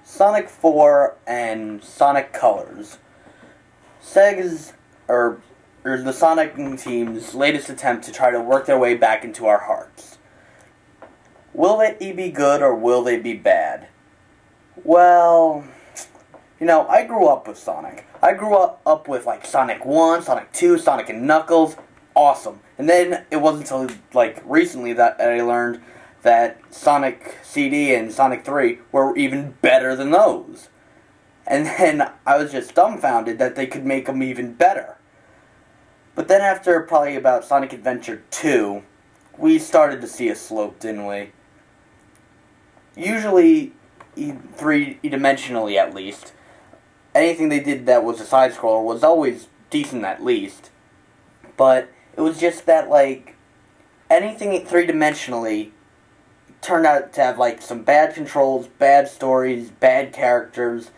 Sonic 4 and Sonic Colors. Sega's, or the Sonic team's latest attempt to try to work their way back into our hearts. Will they be good or will they be bad? Well, I grew up with Sonic. I grew up with, Sonic 1, Sonic 2, Sonic and Knuckles. Awesome. And then it wasn't until, recently that I learned that Sonic CD and Sonic 3 were even better than those. And then I was just dumbfounded that they could make them even better. But then after probably about Sonic Adventure 2, we started to see a slope, didn't we? Usually, three-dimensionally at least, anything they did that was a side-scroller was always decent at least. But it was just that, anything three-dimensionally turned out to have, some bad controls, bad stories, bad characters,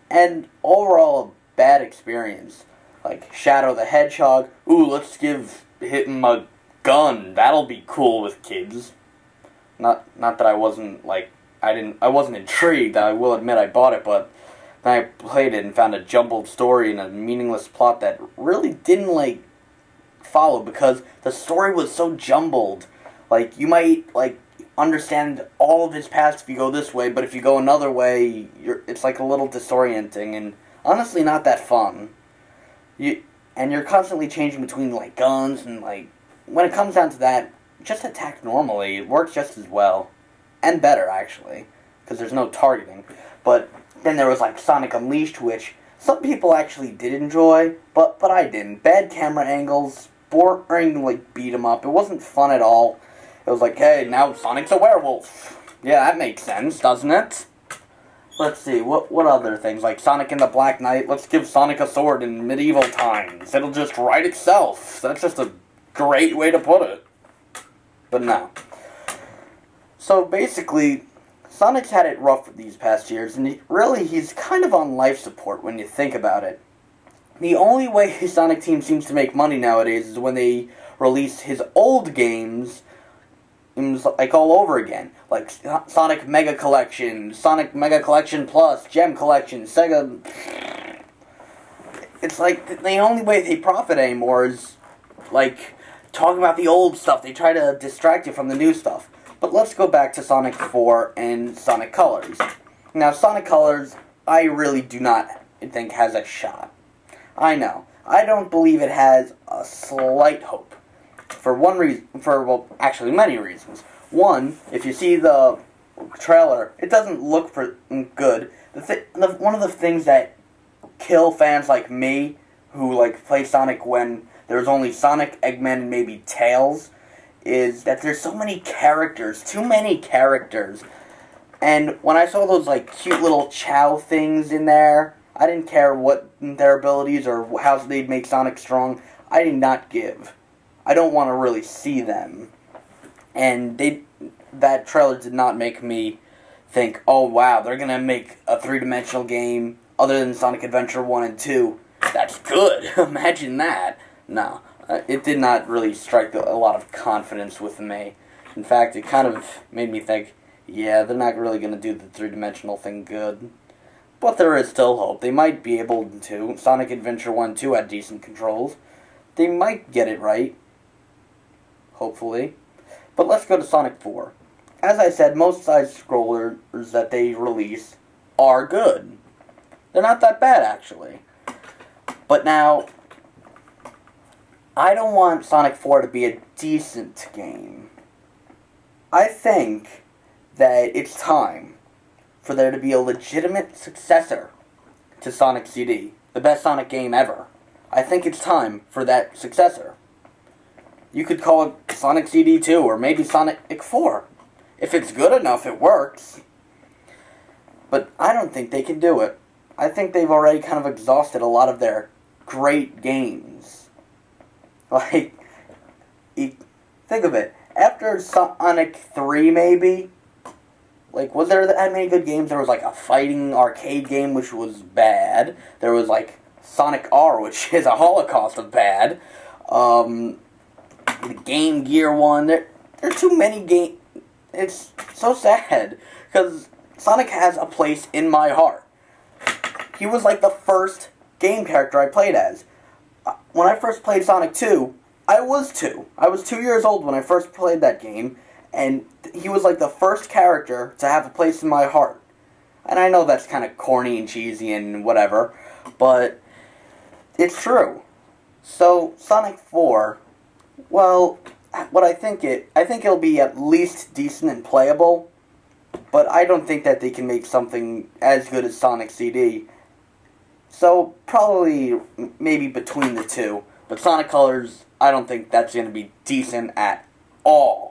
and overall a bad experience. Like Shadow the Hedgehog, ooh, let's give him a gun, that'll be cool with kids. Not that I wasn't, I wasn't intrigued, I will admit I bought it, but then I played it and found a jumbled story and a meaningless plot that really didn't, follow, because the story was so jumbled. You might, understand all of his past if you go this way, but if you go another way, it's a little disorienting, and honestly not that fun. You're constantly changing between, guns, and, when it comes down to that, just attack normally. It works just as well. And better, actually, because there's no targeting. But then there was, Sonic Unleashed, which some people actually did enjoy, but I didn't. Bad camera angles, boring, beat 'em up. It wasn't fun at all. It was hey, now Sonic's a werewolf. Yeah, that makes sense, doesn't it? Let's see, what other things? Sonic and the Black Knight, let's give Sonic a sword in medieval times. It'll just write itself. That's just a great way to put it. But no. So basically, Sonic's had it rough these past years, and he's kind of on life support when you think about it. The only way Sonic Team seems to make money nowadays is when they release his old games all over again. Sonic Mega Collection, Sonic Mega Collection Plus, Gem Collection, Sega. It's the only way they profit anymore is, talking about the old stuff. They try to distract you from the new stuff. But let's go back to Sonic 4 and Sonic Colors. Now, Sonic Colors, I really do not think has a shot. I know. I don't believe it has a slight hope. For one reason, actually many reasons. One, if you see the trailer, it doesn't look good. One of the things that kill fans like me, who play Sonic when there's only Sonic, Eggman, and maybe Tails, is that there's so many characters, too many characters. And when I saw those cute little Chow things in there, I didn't care what their abilities or how they'd make Sonic strong. I did not give. I don't want to really see them. And that trailer did not make me think, oh wow, they're going to make a three-dimensional game other than Sonic Adventure 1 and 2. That's good. Imagine that. No, it did not really strike a lot of confidence with me. In fact, it kind of made me think, yeah, they're not really going to do the three-dimensional thing good. But there is still hope. They might be able to. Sonic Adventure 1 and 2 had decent controls. They might get it right. Hopefully. But let's go to Sonic 4. As I said, most side-scrollers that they release are good. They're not that bad, actually. But now, I don't want Sonic 4 to be a decent game. I think that it's time for there to be a legitimate successor to Sonic CD, the best Sonic game ever. I think it's time for that successor. You could call it Sonic CD 2 or maybe Sonic 4. If it's good enough, it works. But I don't think they can do it. I think they've already kind of exhausted a lot of their great games. Think of it. After Sonic 3, maybe, was there that many good games? There was, a fighting arcade game, which was bad. There was, Sonic R, which is a holocaust of bad. The Game Gear one. There are too many games. It's so sad, because Sonic has a place in my heart. He was like the first game character I played as. When I first played Sonic 2, I was 2. I was 2 years old when I first played that game, and he was like the first character to have a place in my heart. And I know that's kind of corny and cheesy and whatever, but it's true. So, Sonic 4, well, I think it'll be at least decent and playable, but I don't think that they can make something as good as Sonic CD. So, probably, maybe between the two. But Sonic Colors, I don't think that's going to be decent at all.